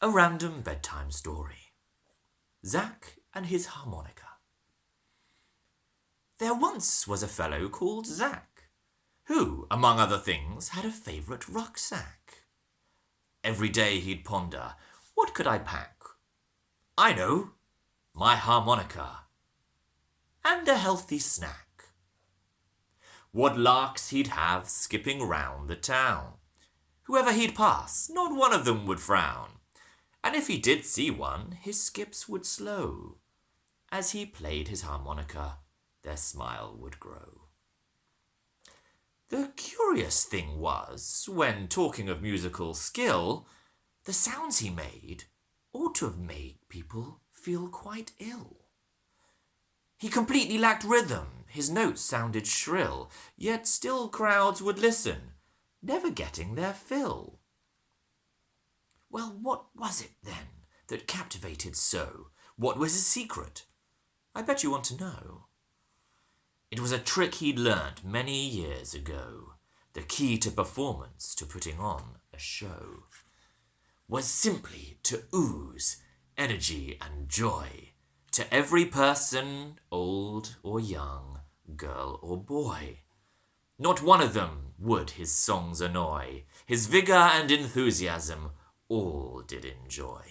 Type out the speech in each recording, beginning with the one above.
A random bedtime story. Zac and his harmonica. There once was a fellow called Zac, who, among other things, had a favourite rucksack. Every day he'd ponder, what could I pack? I know, my harmonica. And a healthy snack. What larks he'd have skipping round the town. Whoever he'd pass, not one of them would frown. And if he did see one, his skips would slow. As he played his harmonica, their smile would grow. The curious thing was, when talking of musical skill, the sounds he made ought to have made people feel quite ill. He completely lacked rhythm, his notes sounded shrill, yet still crowds would listen, never getting their fill. Well, what was it then that captivated so? What was his secret? I bet you want to know. It was a trick he'd learned many years ago. The key to performance, to putting on a show, was simply to ooze energy and joy to every person, old or young, girl or boy. Not one of them would his songs annoy. His vigour and enthusiasm all did enjoy.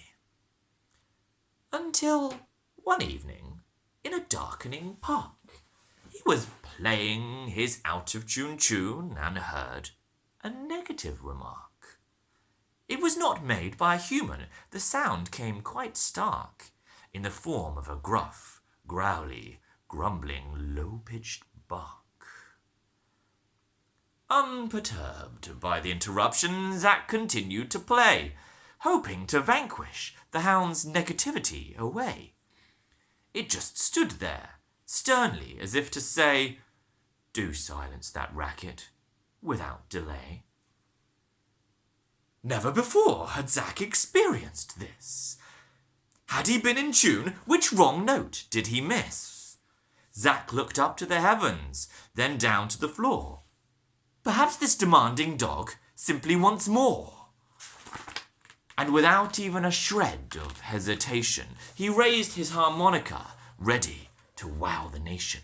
Until one evening, in a darkening park, he was playing his out-of-tune tune and heard a negative remark. It was not made by a human. The sound came quite stark, in the form of a gruff, growly, grumbling, low-pitched bark. Unperturbed by the interruption, Zac continued to play, hoping to vanquish the hound's negativity away. It just stood there, sternly, as if to say, do silence that racket, without delay. Never before had Zac experienced this. Had he been in tune? Which wrong note did he miss? Zac looked up to the heavens, then down to the floor. Perhaps this demanding dog simply wants more. And without even a shred of hesitation, he raised his harmonica, ready to wow the nation.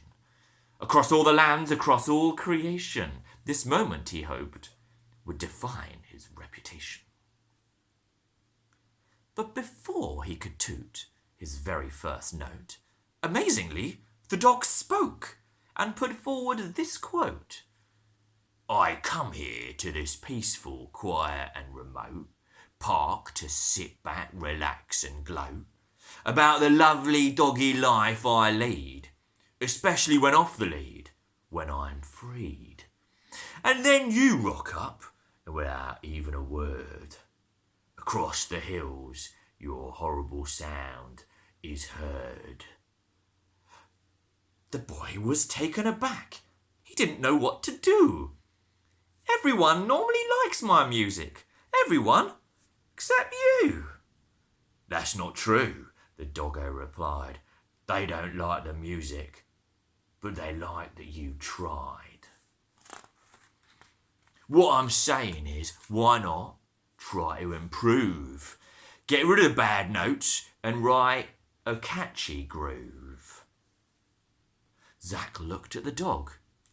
Across all the lands, across all creation, this moment, he hoped, would define his reputation. But before he could toot his very first note, amazingly, the dog spoke and put forward this quote. I come here to this peaceful, quiet and remote park to sit back, relax and gloat about the lovely doggy life I lead, especially when off the lead, when I'm freed. And then you rock up, without even a word. Across the hills, your horrible sound is heard. The boy was taken aback. He didn't know what to do. Everyone normally likes my music. Everyone, except you. That's not true, the doggo replied. They don't like the music, but they like that you tried. What I'm saying is, why not try to improve? Get rid of the bad notes and write a catchy groove. Zac looked at the dog,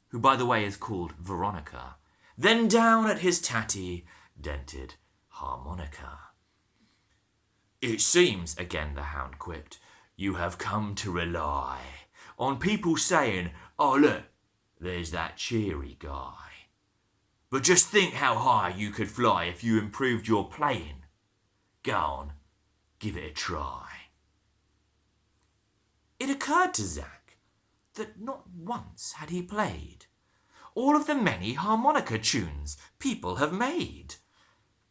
who by the way is called Veronica, then down at his tatty, dented harmonica. It seems, again the hound quipped, you have come to rely on people saying, oh look, there's that cheery guy. But just think how high you could fly if you improved your playing. Go on, give it a try. It occurred to Zac that not once had he played all of the many harmonica tunes people have made.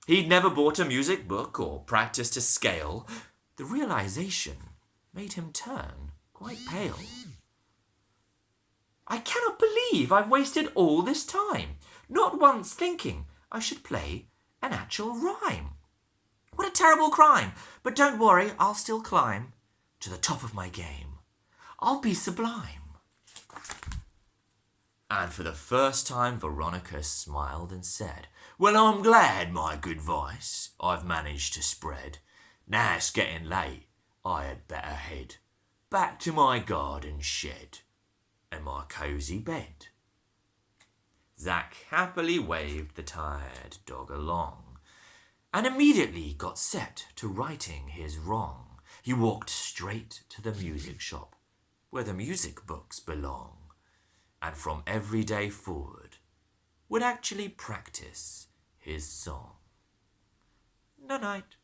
He'd never bought a music book or practiced a scale. The realization made him turn quite pale. I cannot believe I've wasted all this time, not once thinking I should play an actual rhyme. What a terrible crime! But don't worry, I'll still climb to the top of my game. I'll be sublime. And for the first time, Veronica smiled and said, well, I'm glad, my good voice, I've managed to spread. Now it's getting late. I had better head back to my garden shed and my cosy bed. Zac happily waved the tired dog along and immediately got set to righting his wrong. He walked straight to the music shop where the music books belong, and from every day forward would actually practice his song. Night-night.